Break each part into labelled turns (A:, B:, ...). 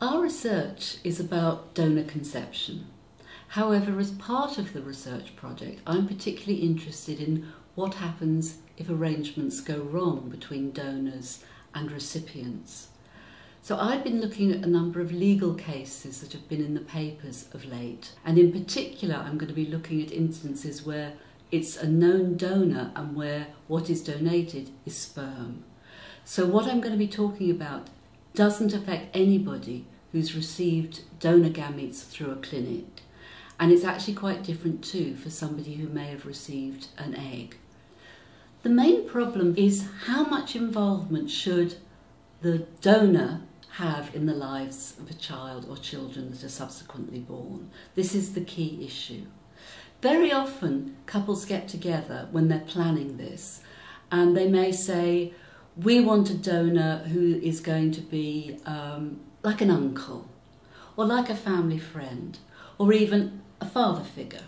A: Our research is about donor conception. However, as part of the research project, I'm particularly interested in what happens if arrangements go wrong between donors and recipients. So I've been looking at a number of legal cases that have been in the papers of late, and in particular I'm going to be looking at instances where it's a known donor and where what is donated is sperm. So what I'm going to be talking about doesn't affect anybody who's received donor gametes through a clinic, and it's actually quite different too for somebody who may have received an egg. The main problem is how much involvement should the donor have in the lives of a child or children that are subsequently born. This is the key issue. Very often couples get together when they're planning this, and they may say, we want a donor who is going to be like an uncle, or like a family friend, or even a father figure.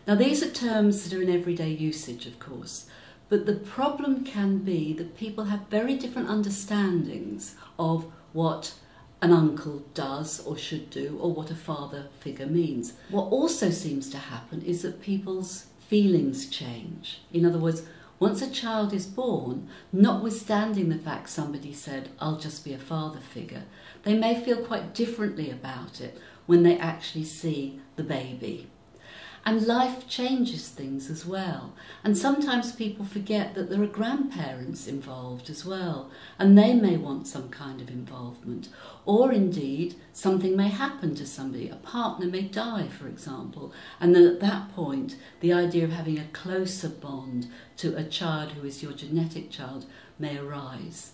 A: Now these are terms that are in everyday usage, of course, but the problem can be that people have very different understandings of what an uncle does or should do, or what a father figure means. What also seems to happen is that people's feelings change. In other words, once a child is born, notwithstanding the fact somebody said, I'll just be a father figure, they may feel quite differently about it when they actually see the baby. And life changes things as well. And sometimes people forget that there are grandparents involved as well, and they may want some kind of involvement. Or indeed, something may happen to somebody. A partner may die, for example, and then at that point, the idea of having a closer bond to a child who is your genetic child may arise.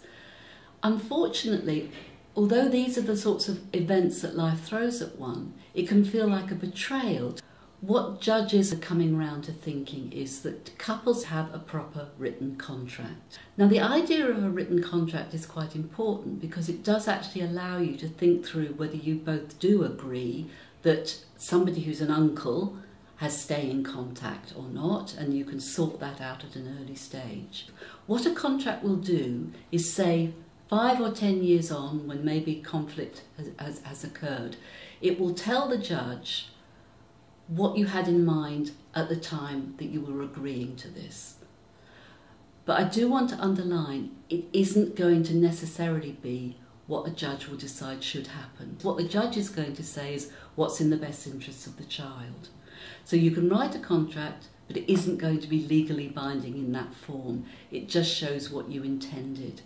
A: Unfortunately, although these are the sorts of events that life throws at one, it can feel like a betrayal. What judges are coming round to thinking is that couples have a proper written contract. Now the idea of a written contract is quite important because it does actually allow you to think through whether you both do agree that somebody who's an uncle has staying contact or not, and you can sort that out at an early stage. What a contract will do is say 5 or 10 years on, when maybe conflict has occurred, it will tell the judge what you had in mind at the time that you were agreeing to this. But I do want to underline, it isn't going to necessarily be what a judge will decide should happen. What the judge is going to say is what's in the best interests of the child. So you can write a contract, but it isn't going to be legally binding in that form. It just shows what you intended.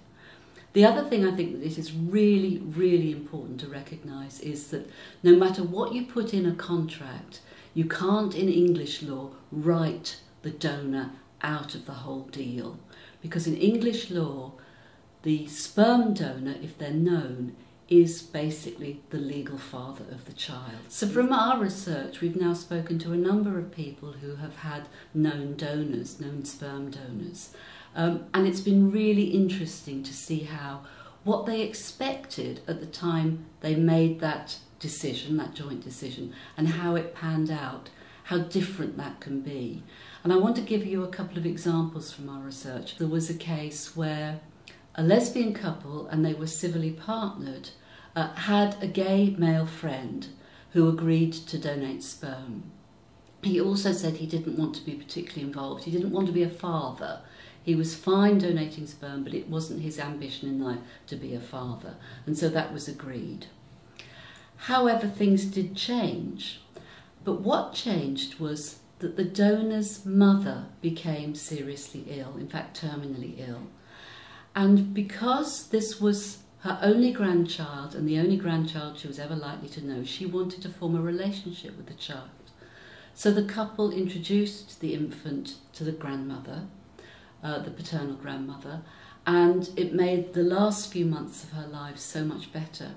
A: The other thing I think that it is really, really important to recognise is that no matter what you put in a contract, you can't, in English law, write the donor out of the whole deal. Because in English law, the sperm donor, if they're known, is basically the legal father of the child. So from our research, we've now spoken to a number of people who have had known donors, known sperm donors. And it's been really interesting to see how what they expected at the time they made that decision, that joint decision, and how it panned out, how different that can be. And I want to give you a couple of examples from our research. There was a case where a lesbian couple, and they were civilly partnered, had a gay male friend who agreed to donate sperm. He also said he didn't want to be particularly involved. He didn't want to be a father. He was fine donating sperm, but it wasn't his ambition in life to be a father. And so that was agreed. However, things did change. But what changed was that the donor's mother became seriously ill, in fact terminally ill. And because this was her only grandchild and the only grandchild she was ever likely to know, she wanted to form a relationship with the child. So the couple introduced the infant to the grandmother, the paternal grandmother, and it made the last few months of her life so much better.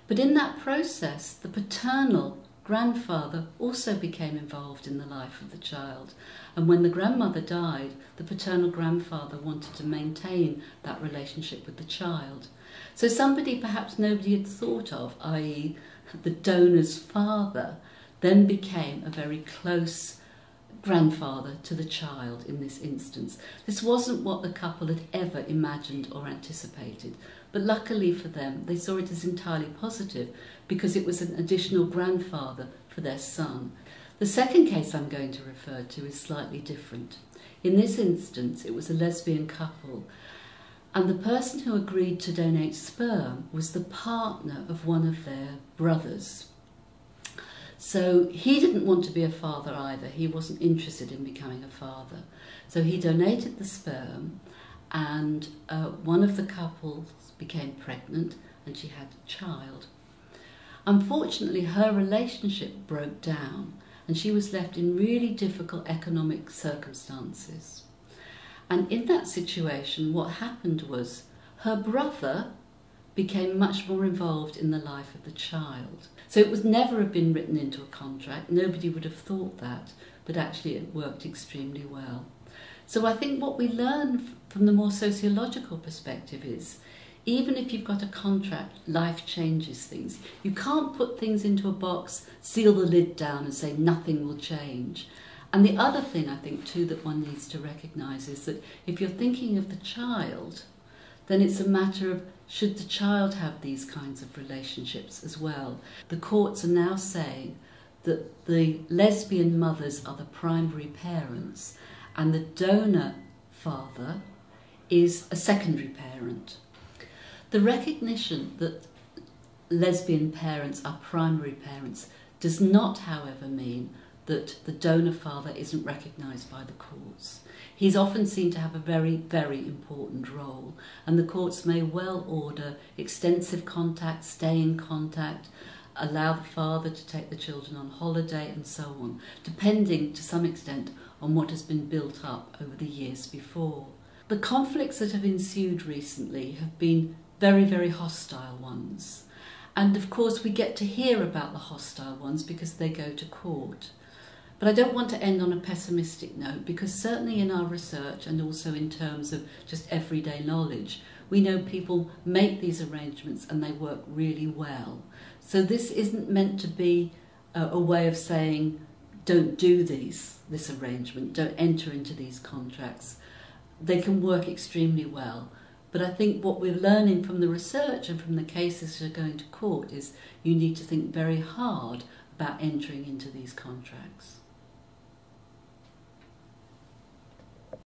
A: But in that process, the paternal grandfather also became involved in the life of the child. And when the grandmother died, the paternal grandfather wanted to maintain that relationship with the child. So somebody perhaps nobody had thought of, i.e. the donor's father, then became a very close grandfather to the child in this instance. This wasn't what the couple had ever imagined or anticipated, But luckily for them, they saw it as entirely positive because it was an additional grandfather for their son. The second case I'm going to refer to is slightly different. In this instance, it was a lesbian couple, and the person who agreed to donate sperm was the partner of one of their brothers. So he didn't want to be a father either. He wasn't interested in becoming a father. So he donated the sperm, and one of the couples became pregnant and she had a child. Unfortunately, her relationship broke down and she was left in really difficult economic circumstances. And in that situation, what happened was her brother became much more involved in the life of the child. So it would never have been written into a contract. Nobody would have thought that, but actually it worked extremely well. So I think what we learn from the more sociological perspective is, even if you've got a contract, life changes things. You can't put things into a box, seal the lid down and say nothing will change. And the other thing I think too that one needs to recognise is that if you're thinking of the child, then it's a matter of, should the child have these kinds of relationships as well? The courts are now saying that the lesbian mothers are the primary parents and the donor father is a secondary parent. The recognition that lesbian parents are primary parents does not, however, mean that the donor father isn't recognised by the courts. He's often seen to have a very, very important role, and the courts may well order extensive contact, stay in contact, allow the father to take the children on holiday and so on, depending to some extent on what has been built up over the years before. The conflicts that have ensued recently have been very, very hostile ones. And of course we get to hear about the hostile ones because they go to court. But I don't want to end on a pessimistic note, because certainly in our research and also in terms of just everyday knowledge, we know people make these arrangements and they work really well. So this isn't meant to be a way of saying, don't do this arrangement, don't enter into these contracts. They can work extremely well. But I think what we're learning from the research and from the cases that are going to court is you need to think very hard about entering into these contracts.